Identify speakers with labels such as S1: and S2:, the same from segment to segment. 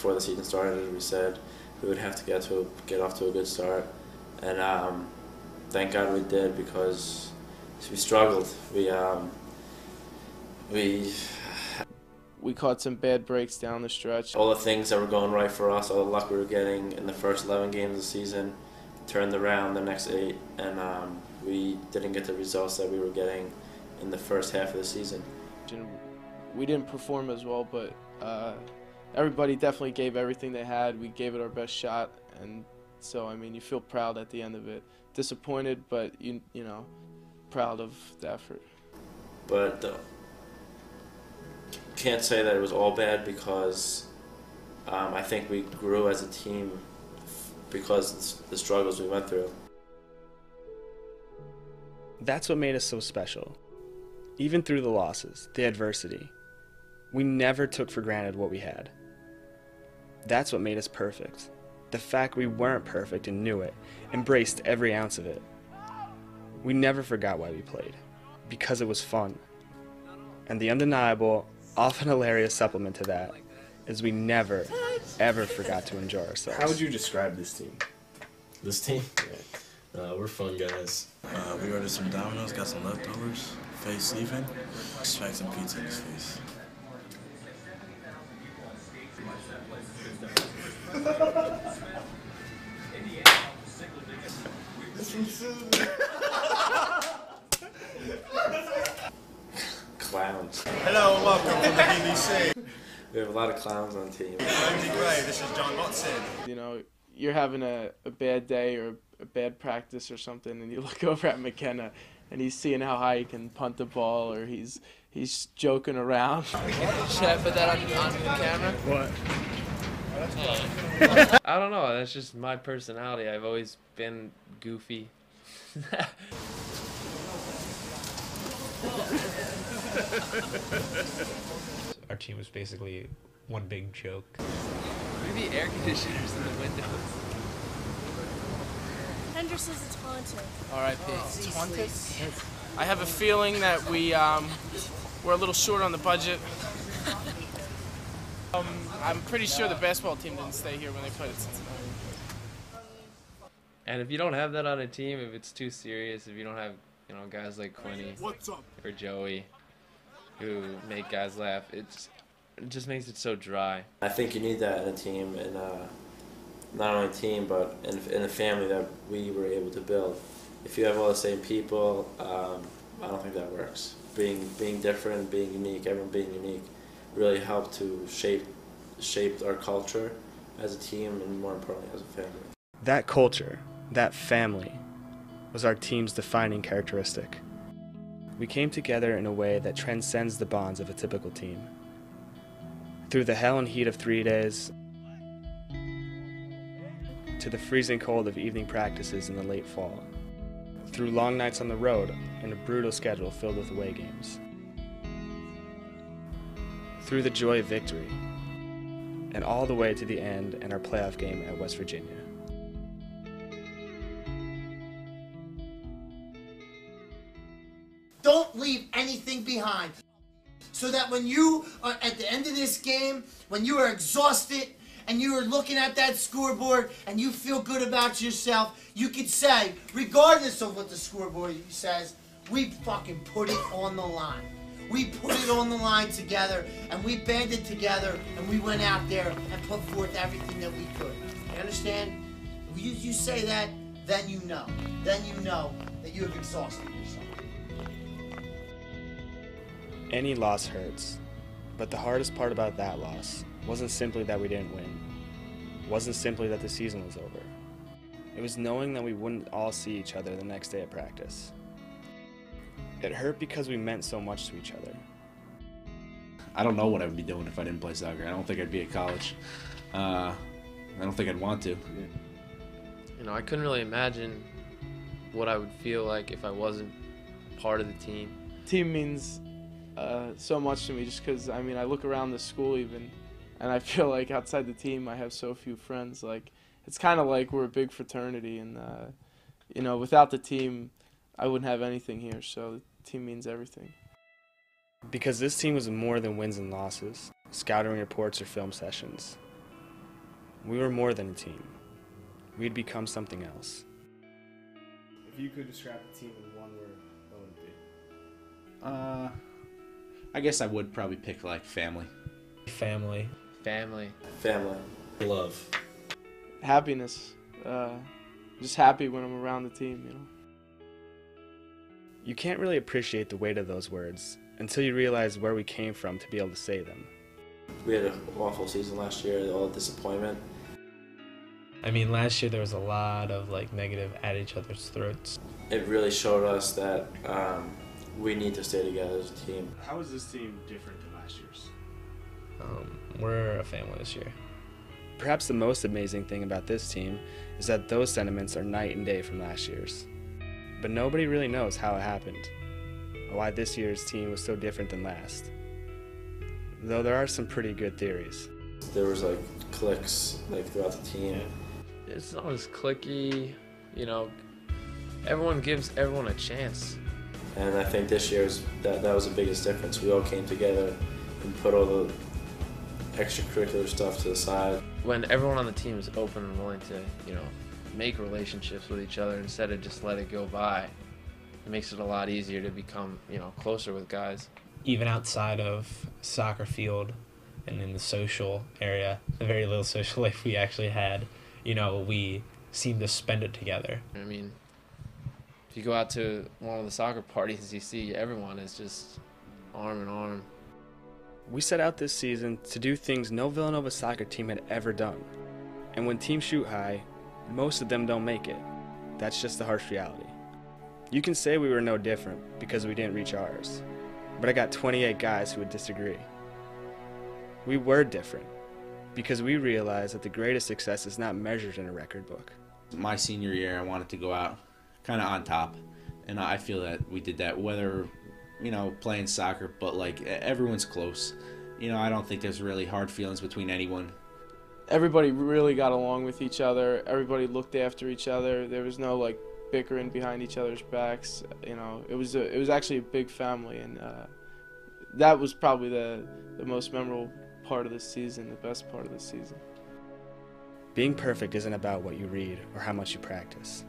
S1: before the season started, we said we would have to get off to a good start, and thank God we did, because we struggled.
S2: We caught some bad breaks down the stretch.
S1: All the things that were going right for us, all the luck we were getting in the first 11 games of the season, turned around the next 8, and we didn't get the results that we were getting in the first half of the season.
S2: We didn't perform as well, but everybody definitely gave everything they had. We gave it our best shot, and so I mean, you feel proud at the end of it. Disappointed, but you know, proud of the effort.
S1: But can't say that it was all bad, because I think we grew as a team because of the struggles we went through.
S3: That's what made us so special. Even through the losses, the adversity, we never took for granted what we had. That's what made us perfect. The fact we weren't perfect and knew it, embraced every ounce of it. We never forgot why we played, because it was fun. And the undeniable, often hilarious supplement to that is we never, ever forgot to enjoy ourselves.
S4: How would you describe this team?
S5: This team? We're fun guys.
S6: We ordered some Domino's, got some leftovers, face sleeping, expect some pizza in his face.
S1: Clowns.
S7: Hello and welcome from the BBC.
S1: We have a lot of clowns on the team.
S7: Andy Gray, this is John Watson.
S2: You know, you're having a bad day or a bad practice or something, and you look over at McKenna, and he's seeing how high he can punt the ball, or he's joking around.
S8: Should I put that on the camera?
S3: What?
S8: I don't know. That's just my personality. I've always been goofy.
S9: Our team was basically one big joke.
S8: Maybe air conditioners in the windows.
S10: Henderson's is haunted.
S2: R.I.P. It's haunted? I have a feeling that we're a little short on the budget. I'm pretty sure the basketball team didn't stay here when they played at Cincinnati.
S8: And if you don't have that on a team, if it's too serious, if you don't have, you know, guys like Quinny or Joey who make guys laugh, it just makes it so dry.
S1: I think you need that in a team, and not only a team, but in a family that we were able to build. If you have all the same people, I don't think that works. Being different, being unique, everyone being unique, really helped to shape our culture as a team, and more importantly as a family.
S3: That culture, that family, was our team's defining characteristic. We came together in a way that transcends the bonds of a typical team. Through the hell and heat of 3 days, to the freezing cold of evening practices in the late fall, through long nights on the road and a brutal schedule filled with away games, through the joy of victory, and all the way to the end and our playoff game at West Virginia.
S11: Don't leave anything behind, so that when you are at the end of this game, when you are exhausted and you are looking at that scoreboard and you feel good about yourself, you could say, regardless of what the scoreboard says, we fucking put it on the line. We put it on the line together, and we banded together, and we went out there and put forth everything that we could. You understand? You say that, then you know. Then you know that you have exhausted yourself.
S3: Any loss hurts, but the hardest part about that loss wasn't simply that we didn't win. It wasn't simply that the season was over. It was knowing that we wouldn't all see each other the next day at practice. It hurt because we meant so much to each other.
S4: I don't know what I would be doing if I didn't play soccer. I don't think I'd be at college. I don't think I'd want to.
S8: You know, I couldn't really imagine what I would feel like if I wasn't part of the team.
S2: Team means so much to me, just because, I mean, I look around the school even, and I feel like outside the team I have so few friends. Like, it's kind of like we're a big fraternity, and you know, without the team I wouldn't have anything here, so the team means everything.
S3: Because this team was more than wins and losses, scouting reports or film sessions. We were more than a team. We'd become something else.
S12: If you could describe the team in one word, what would it be?
S4: I guess I would probably pick like family.
S9: Family.
S8: Family.
S1: Family.
S5: Love.
S2: Happiness. Just happy when I'm around the team, you know.
S3: You can't really appreciate the weight of those words until you realize where we came from to be able to say them.
S1: We had an awful season last year, all the disappointment.
S9: I mean, last year there was a lot of like negative at each other's throats.
S1: It really showed us that we need to stay together as a team.
S12: How is this team different than last year's?
S9: We're a family this year.
S3: Perhaps the most amazing thing about this team is that those sentiments are night and day from last year's. But nobody really knows how it happened, or why this year's team was so different than last. Though there are some pretty good theories.
S1: There was like cliques like throughout the team.
S8: It's not as cliquey, you know. Everyone gives everyone a chance.
S1: And I think this year's that was the biggest difference. We all came together and put all the extracurricular stuff to the side.
S8: When everyone on the team is open and willing to, you know, make relationships with each other instead of just let it go by, it makes it a lot easier to become, you know, closer with guys.
S9: Even outside of soccer field and in the social area, the very little social life we actually had, you know, we seemed to spend it together.
S8: I mean, if you go out to one of the soccer parties, you see everyone is just arm in arm.
S3: We set out this season to do things no Villanova soccer team had ever done. And when teams shoot high, most of them don't make it. That's just the harsh reality. You can say we were no different because we didn't reach ours, but I got 28 guys who would disagree. We were different because we realized that the greatest success is not measured in a record book.
S4: My senior year, I wanted to go out kind of on top, and I feel that we did that, whether, you know, playing soccer, but like everyone's close. You know, I don't think there's really hard feelings between anyone.
S2: Everybody really got along with each other. Everybody looked after each other. There was no like bickering behind each other's backs. You know, it was actually a big family, and that was probably the most memorable part of the season, the best part of the season.
S3: Being perfect isn't about what you read or how much you practice.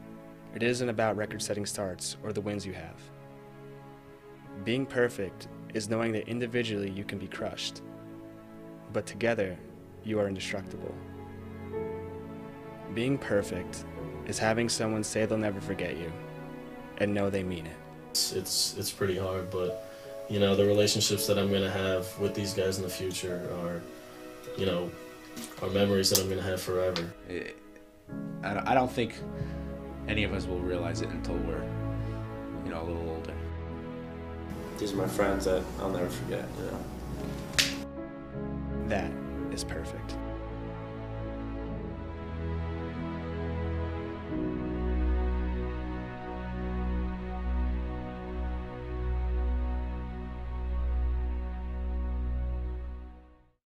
S3: It isn't about record-setting starts or the wins you have. Being perfect is knowing that individually you can be crushed, but together you are indestructible. Being perfect is having someone say they'll never forget you and know they mean it.
S5: It's pretty hard, but you know, the relationships that I'm gonna have with these guys in the future are, you know, are memories that I'm gonna have forever.
S4: I don't think any of us will realize it until we're, you know, a little older.
S1: These are my friends that I'll never forget, you know.
S3: That is perfect.